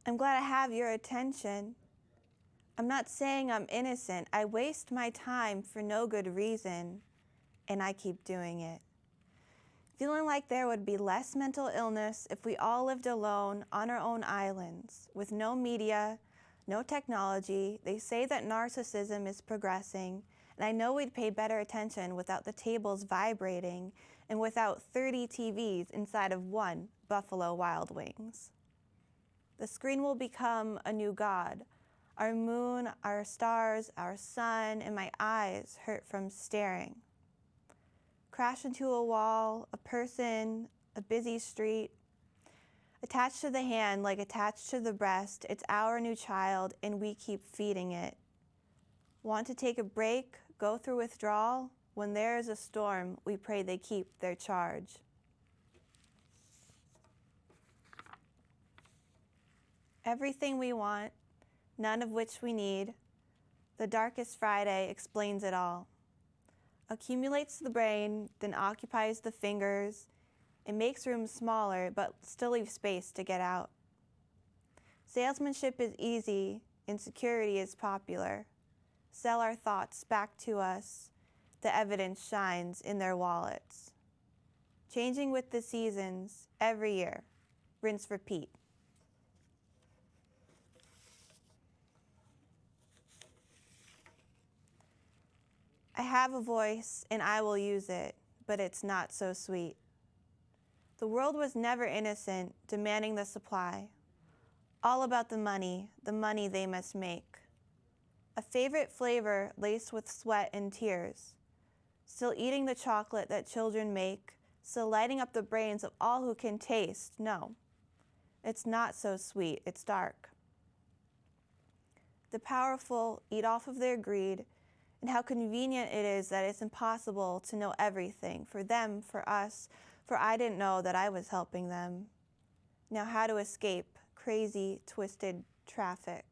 I'm glad I have your attention. I'm not saying I'm innocent. I waste my time for no good reason, and I keep doing it. Feeling like there would be less mental illness if we all lived alone on our own islands, with no media, no technology. They say that narcissism is progressing, and I know we'd pay better attention without the tables vibrating and without 30 TVs inside of one Buffalo Wild Wings. The screen will become a new god. Our moon, our stars, our sun, and my eyes hurt from staring. Crash into a wall, a person, a busy street. Attached to the hand, like attached to the breast, it's our new child, and we keep feeding it. Want to take a break, go through withdrawal? When there is a storm, we pray they keep their charge. Everything we want, none of which we need. The darkest Friday explains it all. Accumulates the brain, then occupies the fingers. It makes rooms smaller, but still leaves space to get out. Salesmanship is easy, insecurity is popular. Sell our thoughts back to us. The evidence shines in their wallets. Changing with the seasons, every year. Rinse, repeat. I have a voice and I will use it, but it's not so sweet. The world was never innocent, demanding the supply. All about the money they must make. A favorite flavor laced with sweat and tears. Still eating the chocolate that children make, still lighting up the brains of all who can taste. No, it's not so sweet, it's dark. The powerful eat off of their greed, and how convenient it is that it's impossible to know everything, for them, for us, for I didn't know that I was helping them. Now how to escape crazy, twisted traffic.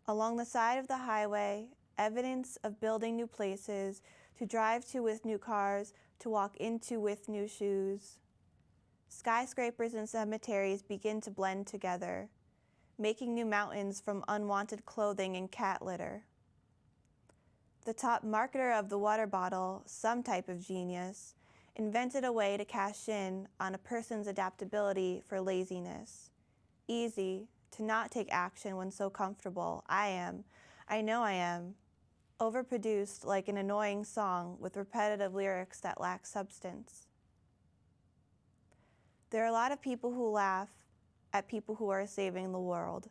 Along the side of the highway, evidence of building new places, to drive to with new cars, to walk into with new shoes. Skyscrapers and cemeteries begin to blend together, making new mountains from unwanted clothing and cat litter. The top marketer of the water bottle, some type of genius, invented a way to cash in on a person's adaptability for laziness. Easy to not take action when so comfortable. I know I am. Overproduced like an annoying song with repetitive lyrics that lack substance. There are a lot of people who laugh at people who are saving the world.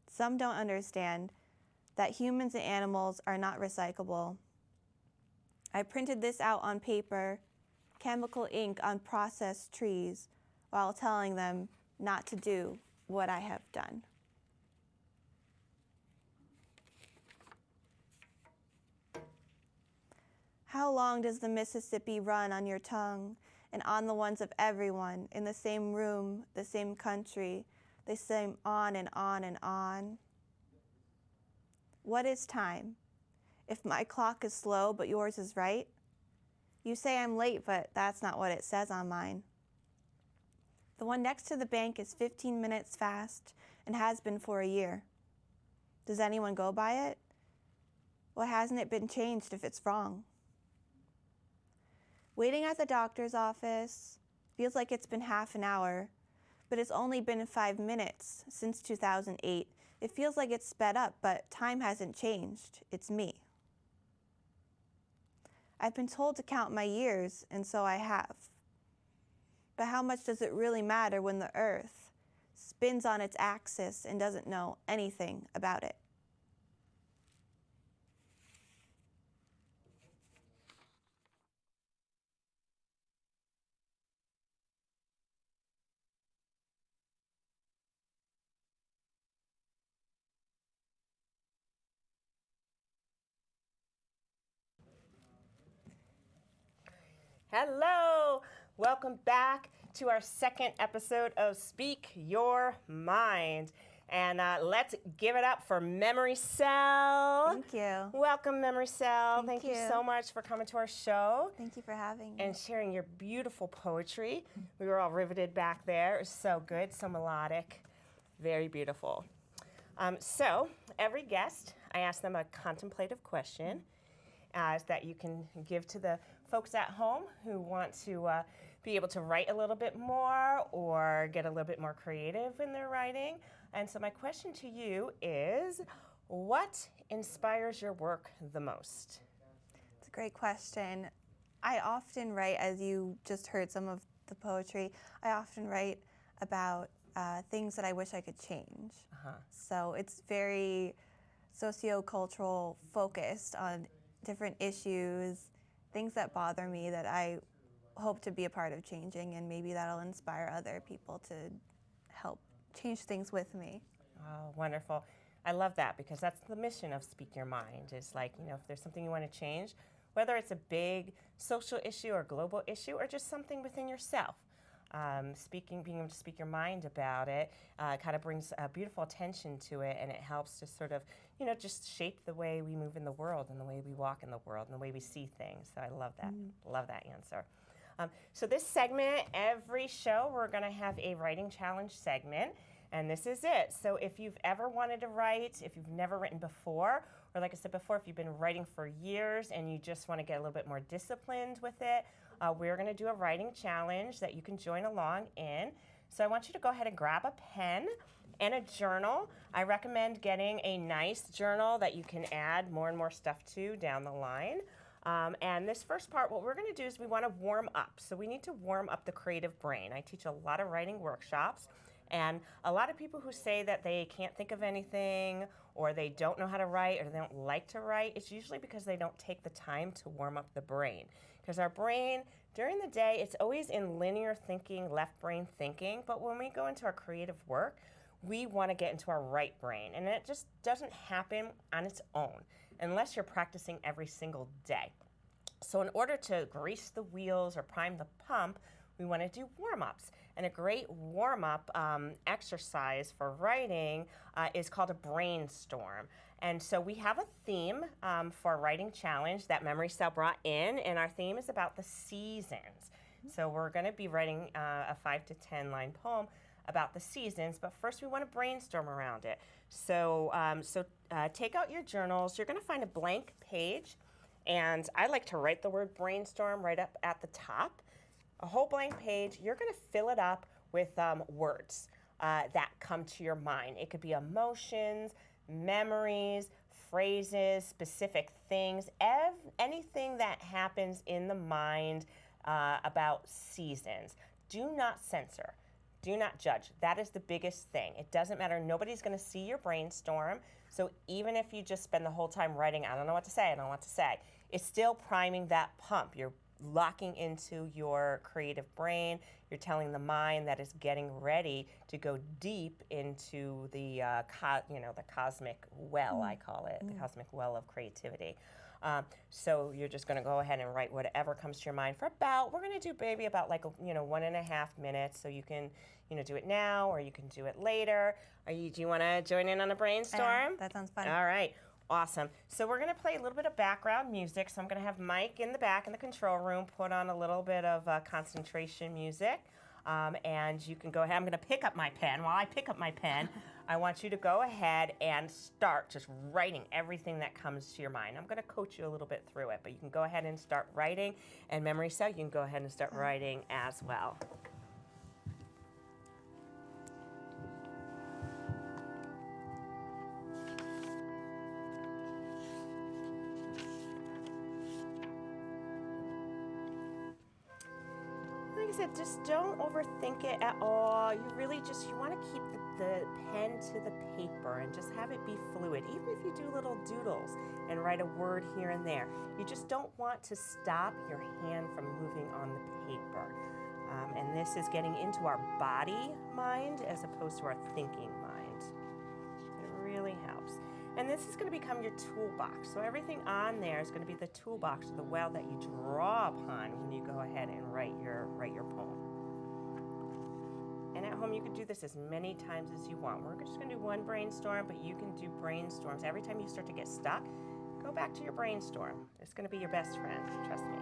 Some don't understand that humans and animals are not recyclable. I printed this out on paper, chemical ink on processed trees, while telling them not to do what I have done. How long does the Mississippi run on your tongue and on the ones of everyone in the same room, the same country, the same on and on and on? What is time? If my clock is slow but yours is right? You say I'm late, but that's not what it says on mine. The one next to the bank is 15 minutes fast and has been for a year. Does anyone go by it? Why hasn't it been changed if it's wrong? Waiting at the doctor's office feels like it's been half an hour, but it's only been 5 minutes since 2008. It feels like it's sped up, but time hasn't changed. It's me. I've been told to count my years, and so I have. But how much does it really matter when the Earth spins on its axis and doesn't know anything about it? Hello, welcome back to our second episode of Speak Your Mind. And let's give it up for MemoryCelle. Thank you. Welcome, MemoryCelle. Thank you you so much for coming to our show. Thank you for having me. And sharing your beautiful poetry. We were all riveted back there. It was so good, so melodic. Very beautiful. So every guest, I ask them a contemplative question that you can give to the folks at home who want to be able to write a little bit more or get a little bit more creative in their writing. And so my question to you is, what inspires your work the most? It's a great question. I often write, as you just heard some of the poetry, I often write about things that I wish I could change. So it's very sociocultural focused on different issues, things that bother me that I hope to be a part of changing, and maybe that'll inspire other people to help change things with me. Oh, wonderful. I love that because that's the mission of Speak Your Mind. Is like, if there's something you want to change, whether it's a big social issue or global issue or just something within yourself. Being able to speak your mind about it kind of brings a beautiful attention to it, and it helps to sort of, just shape the way we move in the world and the way we walk in the world and the way we see things. So I love that. Love that answer. So this segment, every show, we're going to have a writing challenge segment, and this is it. So if you've ever wanted to write, if you've never written before, or like I said before, if you've been writing for years and you just want to get a little bit more disciplined with it, we're going to do a writing challenge that you can join along in. So I want you to go ahead and grab a pen and a journal. I recommend getting a nice journal that you can add more and more stuff to down the line. And this first part, what we're going to do is we want to warm up. So we need to warm up the creative brain. I teach a lot of writing workshops, and a lot of people who say that they can't think of anything, or they don't know how to write, or they don't like to write, it's usually because they don't take the time to warm up the brain. Because our brain, during the day, it's always in linear thinking, left brain thinking, but when we go into our creative work, we want to get into our right brain, and it just doesn't happen on its own unless you're practicing every single day. So in order to grease the wheels or prime the pump, we want to do warm-ups. And a great warm-up exercise for writing is called a brainstorm. And so we have a theme for our writing challenge that MemoryCelle brought in, and our theme is about the seasons. So we're going to be writing a 5 to 10 line poem about the seasons, but first we want to brainstorm around it. So, take out your journals. You're going to find a blank page, and I like to write the word brainstorm right up at the top. A whole blank page. You're going to fill it up with words that come to your mind. It could be emotions, memories, phrases, specific things, anything that happens in the mind about seasons. Do not censor. Do not judge. That is the biggest thing. It doesn't matter. Nobody's going to see your brainstorm. So even if you just spend the whole time writing, I don't know what to say, I don't know what to say, it's still priming that pump. You're locking into your creative brain. You're telling the mind that it's getting ready to go deep into the cosmic well, I call it, the cosmic well of creativity. So you're just going to go ahead and write whatever comes to your mind for we're going to do maybe about 1.5 minutes. So you can, do it now or you can do it later. Do you want to join in on a brainstorm? That sounds fun. All right. Awesome. So we're going to play a little bit of background music. So I'm going to have Mike in the back in the control room put on a little bit of concentration music. And you can go ahead. I'm going to pick up my pen. While I pick up my pen, I want you to go ahead and start just writing everything that comes to your mind. I'm going to coach you a little bit through it, but you can go ahead and start writing. And MemoryCelle, you can go ahead and start writing as well. Like I said, just don't overthink it at all. You want to keep the pen to the paper and just have it be fluid. Even if you do little doodles and write a word here and there, you just don't want to stop your hand from moving on the paper. And this is getting into our body mind as opposed to our thinking mind. It really helps. And this is going to become your toolbox. So everything on there is going to be the toolbox, or the well that you draw upon when you go ahead and write your poem. And at home, you can do this as many times as you want. We're just going to do one brainstorm, but you can do brainstorms. Every time you start to get stuck, go back to your brainstorm. It's going to be your best friend, trust me.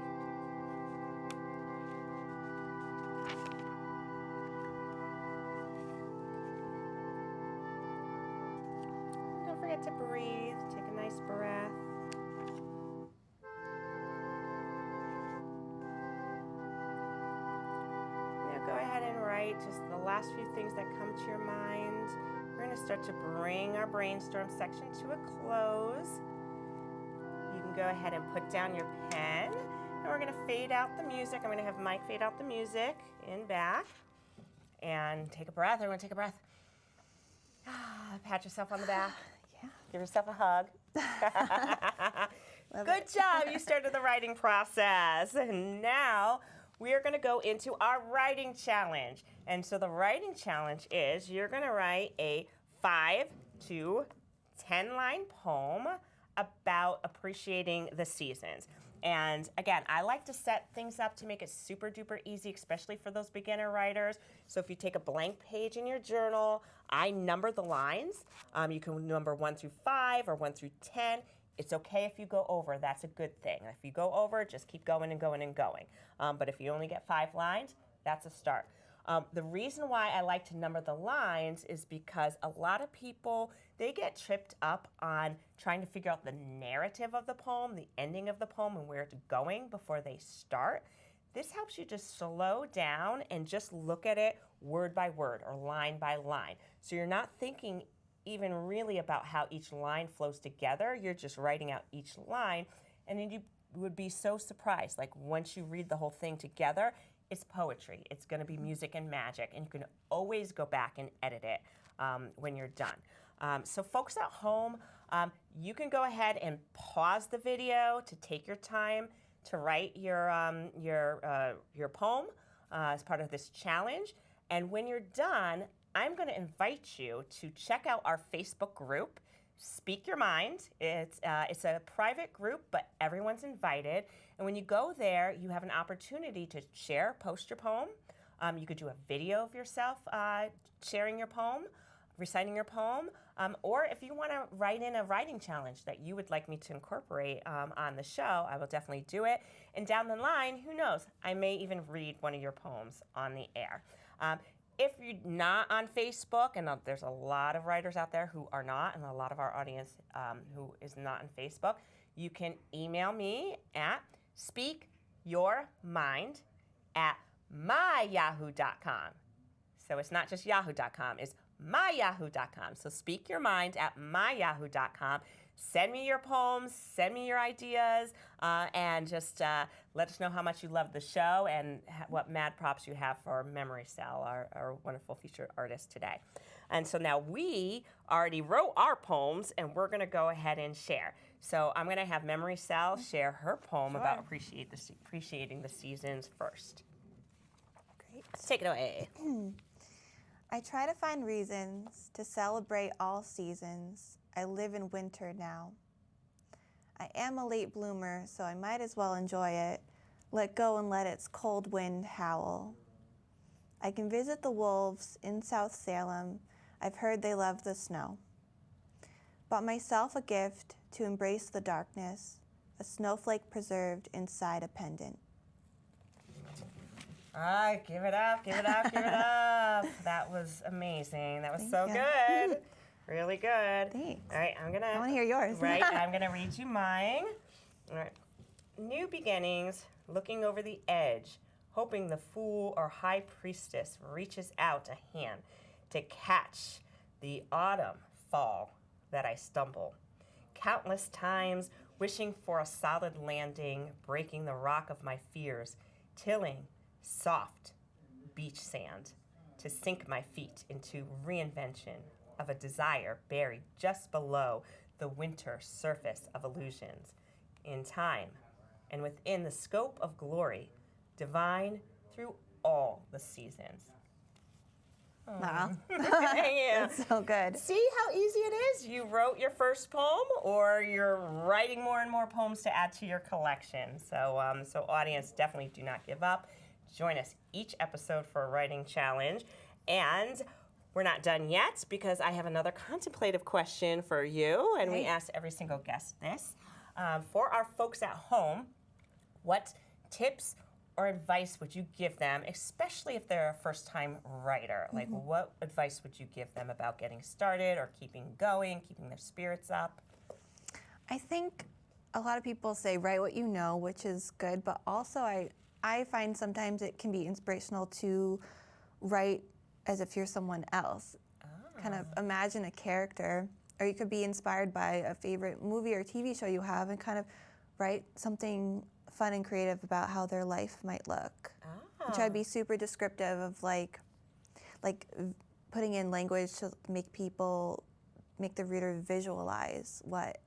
forget to breathe. Take a nice breath. Now go ahead and write just the last few things that come to your mind. We're going to start to bring our brainstorm section to a close. You can go ahead and put down your pen. And we're going to fade out the music. I'm going to have Mike fade out the music in back. And take a breath. Everyone take a breath. Pat yourself on the back. Yeah. Give yourself a hug. Good job. You started the writing process. And now we are going to go into our writing challenge. And so the writing challenge is you're going to write a 5 to 10 line poem about appreciating the seasons. And again, I like to set things up to make it super duper easy, especially for those beginner writers. So if you take a blank page in your journal, I number the lines. You can number 1 through 5 or 1 through 10. It's okay if you go over. That's a good thing. If you go over, just keep going and going and going. But if you only get 5 lines, that's a start. The reason why I like to number the lines is because a lot of people, they get tripped up on trying to figure out the narrative of the poem, the ending of the poem, and where it's going before they start. This helps you just slow down and just look at it word by word or line by line. So you're not thinking even really about how each line flows together. You're just writing out each line, and then you would be so surprised. Like once you read the whole thing together, it's poetry. It's going to be music and magic, and you can always go back and edit it when you're done. So folks at home, you can go ahead and pause the video to take your time to write your poem as part of this challenge. And when you're done, I'm going to invite you to check out our Facebook group, Speak Your Mind. It's a private group, but everyone's invited. And when you go there, you have an opportunity to share, post your poem. You could do a video of yourself sharing your poem, reciting your poem, or if you want to write in a writing challenge that you would like me to incorporate on the show, I will definitely do it. And down the line, who knows, I may even read one of your poems on the air. If you're not on Facebook, and there's a lot of writers out there who are not, and a lot of our audience who is not on Facebook, you can email me at speakyourmind@myyahoo.com. So it's not just yahoo.com, it's myyahoo.com. So speakyourmind@myyahoo.com. Send me your poems, send me your ideas, and just let us know how much you love the show and what mad props you have for MemoryCelle, our wonderful featured artist today. And so now we already wrote our poems, and we're going to go ahead and share. So I'm going to have MemoryCelle share her poem about appreciating the seasons first. Great. Take it away. I try to find reasons to celebrate all seasons. I live in winter now. I am a late bloomer, so I might as well enjoy it. Let go and let its cold wind howl. I can visit the wolves in South Salem. I've heard they love the snow. Bought myself a gift to embrace the darkness, a snowflake preserved inside a pendant. All right, give it up, give it up, give it up. That was amazing. That was so Thank you. good. Really good. Thanks. All right, I want to hear yours. Right, I'm gonna read you mine. All right. New beginnings, looking over the edge, hoping the fool or high priestess reaches out a hand to catch the autumn fall that I stumble. Countless times wishing for a solid landing, breaking the rock of my fears, tilling soft beach sand to sink my feet into reinvention of a desire buried just below the winter surface of illusions, in time and within the scope of glory, divine through all the seasons. Wow. Yeah. That's so good. See how easy it is? You wrote your first poem, or you're writing more and more poems to add to your collection. So audience, definitely do not give up. Join us each episode for a writing challenge. And we're not done yet, because I have another contemplative question for you, and we ask every single guest this. For our folks at home, what tips or advice would you give them, especially if they're a first-time writer? Like, what advice would you give them about getting started or keeping going, keeping their spirits up? I think a lot of people say write what you know, which is good, but also I find sometimes it can be inspirational to write as if you're someone else. Kind of imagine a character, or you could be inspired by a favorite movie or TV show you have and kind of write something fun and creative about how their life might look. Try to be super descriptive of like putting in language to make the reader visualize what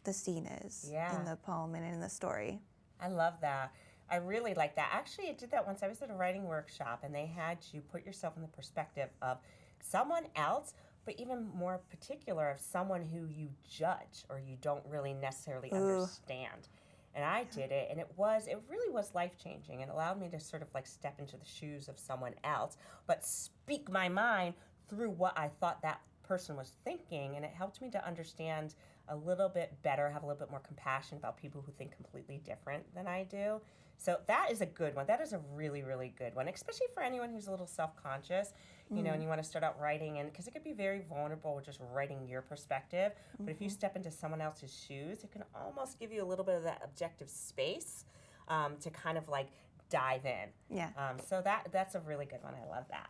the scene is in the poem and in the story. I love that. I really like that. Actually, I did that once. I was at a writing workshop, and they had you put yourself in the perspective of someone else, but even more particular of someone who you judge or you don't really necessarily understand. And I did it, and it really was life-changing. It allowed me to sort of like step into the shoes of someone else, but speak my mind through what I thought that person was thinking, and it helped me to understand a little bit better, have a little bit more compassion about people who think completely different than I do. So that is a good one. That is a really, really good one, especially for anyone who's a little self-conscious, you know, and you want to start out writing, and because it could be very vulnerable just writing your perspective. But if you step into someone else's shoes, it can almost give you a little bit of that objective space to kind of like dive in. Yeah. So that's a really good one. I love that.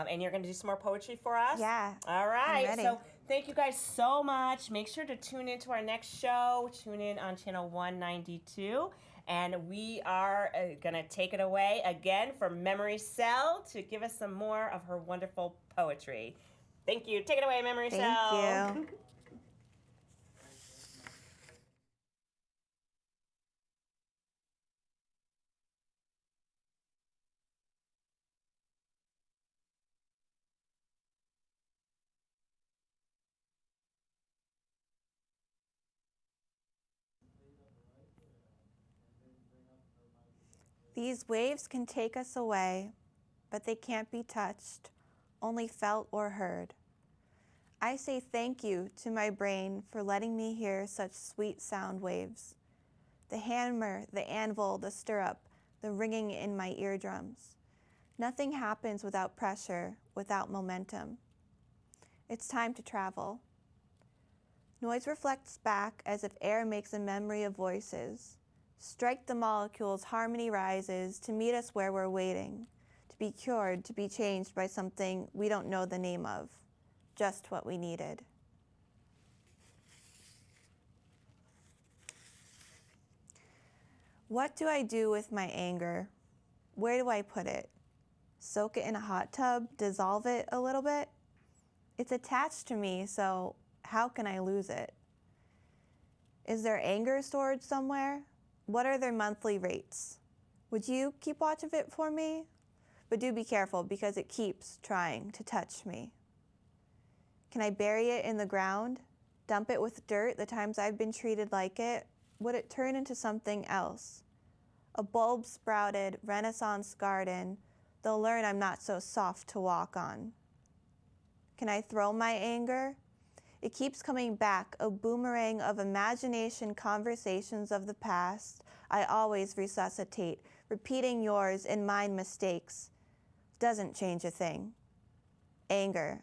And you're going to do some more poetry for us? Yeah. All right. I'm ready. So thank you guys so much. Make sure to tune into our next show. Tune in on channel 192. And we are going to take it away again from MemoryCelle to give us some more of her wonderful poetry. Thank you. Take it away, MemoryCelle. Thank you. These waves can take us away, but they can't be touched, only felt or heard. I say thank you to my brain for letting me hear such sweet sound waves. The hammer, the anvil, the stirrup, the ringing in my eardrums. Nothing happens without pressure, without momentum. It's time to travel. Noise reflects back as if air makes a memory of voices. Strike the molecules, harmony rises to meet us where we're waiting, to be cured, to be changed by something we don't know the name of, just what we needed. What do I do with my anger? Where do I put it? Soak it in a hot tub, dissolve it a little bit? It's attached to me, so how can I lose it? Is there anger stored somewhere? What are their monthly rates? Would you keep watch of it for me? But do be careful because it keeps trying to touch me. Can I bury it in the ground? Dump it with dirt the times I've been treated like it? Would it turn into something else? A bulb sprouted Renaissance garden. They'll learn I'm not so soft to walk on. Can I throw my anger? It keeps coming back, a boomerang of imagination, conversations of the past. I always resuscitate, repeating yours and mine mistakes. Doesn't change a thing. Anger.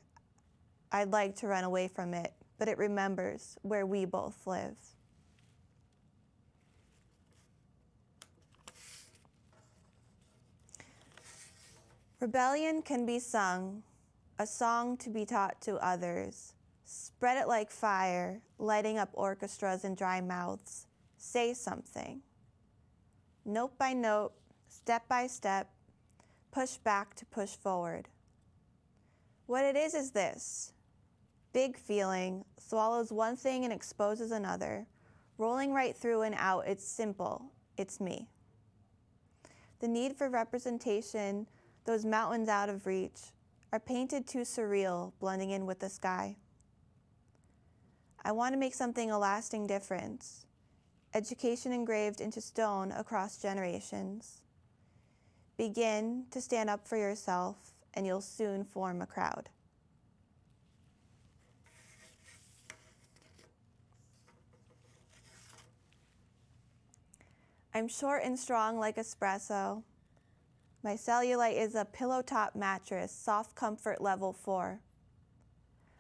I'd like to run away from it, but it remembers where we both live. Rebellion can be sung, a song to be taught to others. Spread it like fire, lighting up orchestras and dry mouths. Say something. Note by note, step by step, push back to push forward. What it is this. Big feeling, swallows one thing and exposes another. Rolling right through and out, it's simple, it's me. The need for representation, those mountains out of reach, are painted too surreal, blending in with the sky. I want to make something a lasting difference. Education engraved into stone across generations. Begin to stand up for yourself, and you'll soon form a crowd. I'm short and strong like espresso. My cellulite is a pillow top mattress, soft comfort level 4.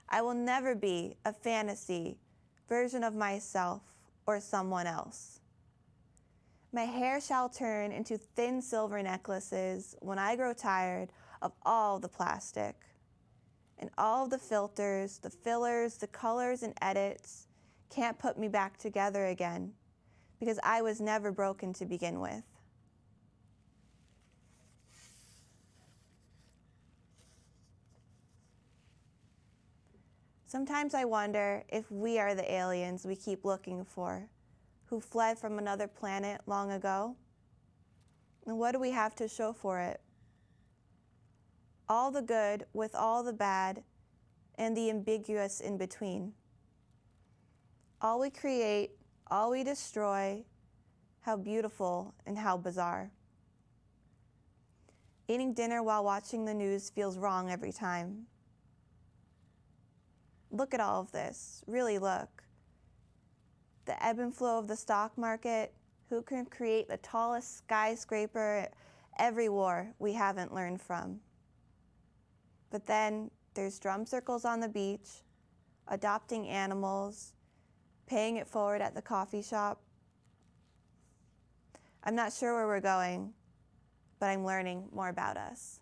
I will never be a fantasy version of myself or someone else. My hair shall turn into thin silver necklaces when I grow tired of all the plastic and all the filters, the fillers, the colors and edits can't put me back together again because I was never broken to begin with. Sometimes I wonder if we are the aliens we keep looking for, who fled from another planet long ago. And what do we have to show for it? All the good with all the bad and the ambiguous in between. All we create, all we destroy, how beautiful and how bizarre. Eating dinner while watching the news feels wrong every time. Look at all of this, really look. The ebb and flow of the stock market, who can create the tallest skyscraper, every war we haven't learned from. But then there's drum circles on the beach, adopting animals, paying it forward at the coffee shop. I'm not sure where we're going, but I'm learning more about us.